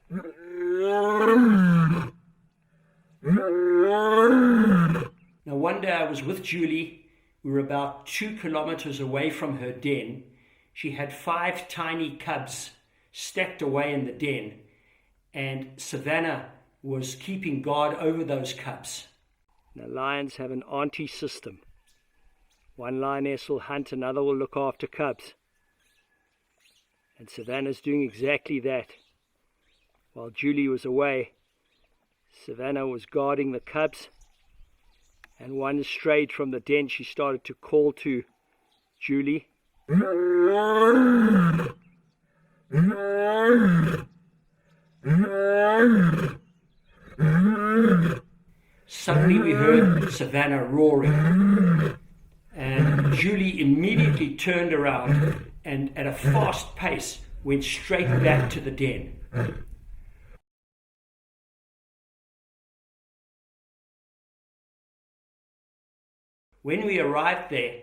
Now one day I was with Julie. We were about 2 kilometers away from her den. She had 5 tiny cubs stacked away in the den, and Savannah was keeping guard over those cubs. Now lions have an auntie system. One lioness will hunt, another will look after cubs. And Savannah's doing exactly that. While Julie was away, Savannah was guarding the cubs, and one strayed from the den. She started to call to Julie. Suddenly we heard Savannah roaring, and Julie immediately turned around and at a fast pace went straight back to the den. When we arrived there,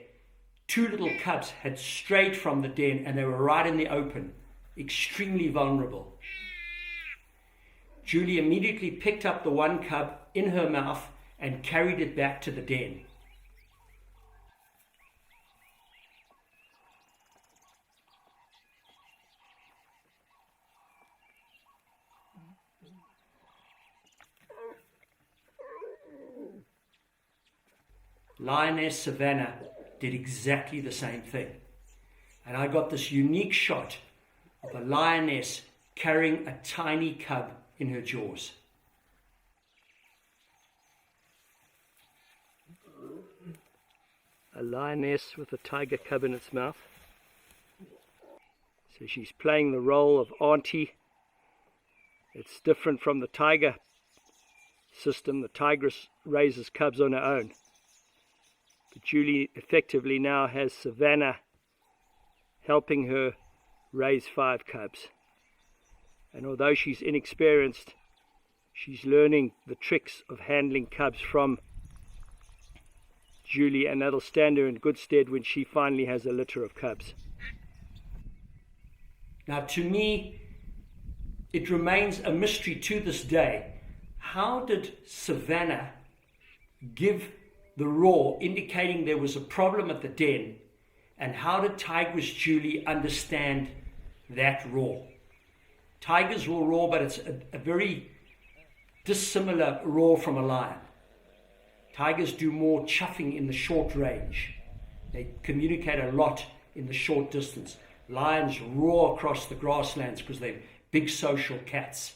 2 little cubs had strayed from the den and they were right in the open, extremely vulnerable. Julie immediately picked up the one cub in her mouth and carried it back to the den. Lioness Savannah did exactly the same thing. And I got this unique shot of a lioness carrying a tiny cub in her jaws. A lioness with a tiger cub in its mouth. So she's playing the role of auntie. It's different from the tiger system. The tigress raises cubs on her own. But Julie effectively now has Savannah helping her raise 5 cubs. And although she's inexperienced, she's learning the tricks of handling cubs from Julie, and that'll stand her in good stead when she finally has a litter of cubs. Now to me, it remains a mystery to this day. How did Savannah give the roar indicating there was a problem at the den, and how did Tigress Julie understand that roar? Tigers will roar, but it's a very dissimilar roar from a lion. Tigers do more chuffing in the short range. They communicate a lot in the short distance. Lions roar across the grasslands because they're big social cats.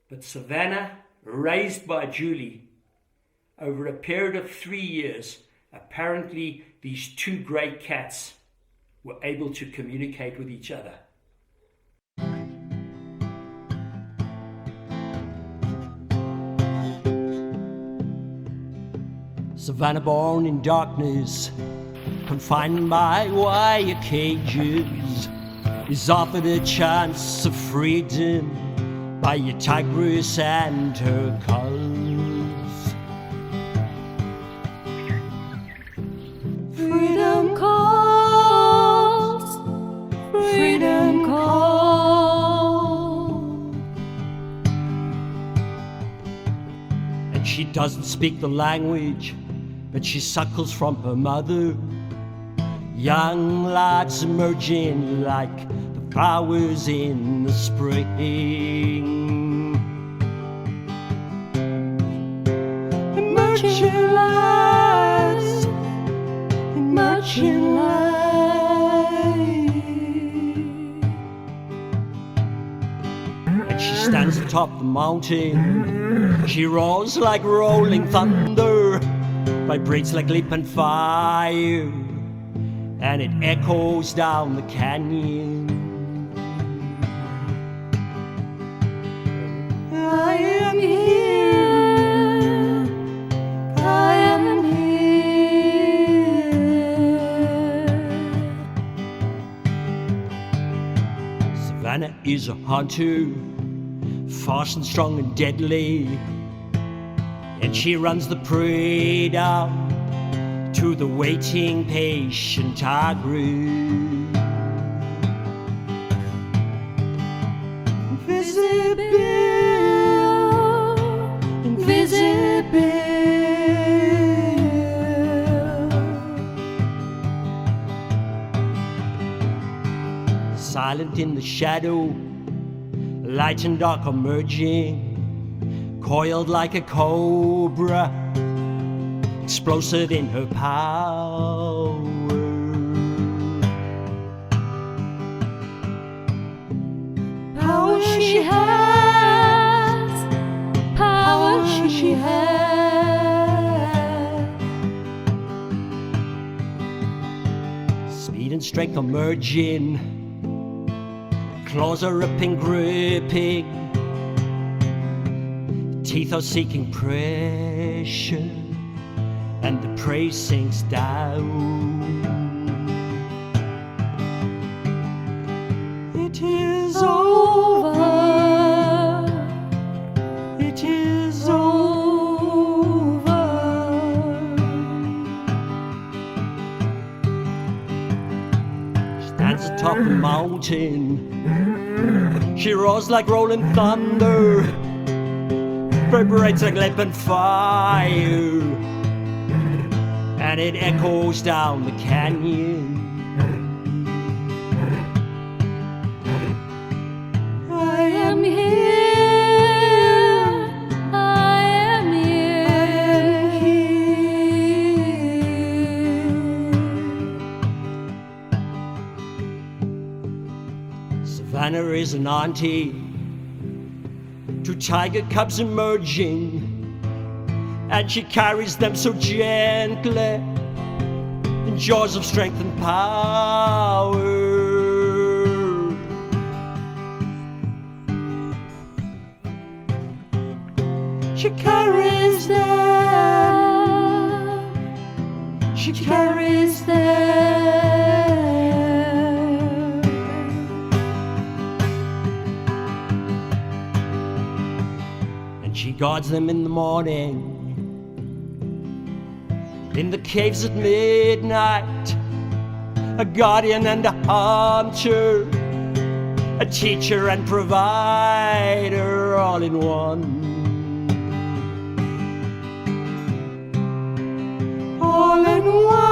But Savannah, raised by Julie, over a period of 3 years, apparently these 2 great cats were able to communicate with each other. Savannah born in darkness, confined by wire cages, is offered a chance of freedom by a tigress and her cubs. Freedom calls, freedom calls. And she doesn't speak the language, but she suckles from her mother. Young lads emerging like the flowers in the spring. Emerging lads, emerging light. And she stands atop the mountain. She roars like rolling thunder, vibrates like leaping fire, and it echoes down the canyon. I am here, I am here. Savannah is a hunter, fast and strong and deadly, and she runs the prey down to the waiting patient tigress. invisible. Silent in the shadow, light and dark are merging, coiled like a cobra, explosive in her power. Power she has, power she has. Speed and strength are merging, claws are ripping, gripping, teeth are seeking pressure, and the prey sinks down. It is over. It is over. Stands atop the mountain, she roars like rolling thunder, vibrates like lead and fire, and it echoes down the canyon. I am here. I am here. Savannah is an auntie to tiger cubs emerging, and she carries them so gently in jaws of strength and power. She carries them. She carries them. And she guards them in the morning, in the caves at midnight, a guardian and a hunter, a teacher and provider, all in one. All in one.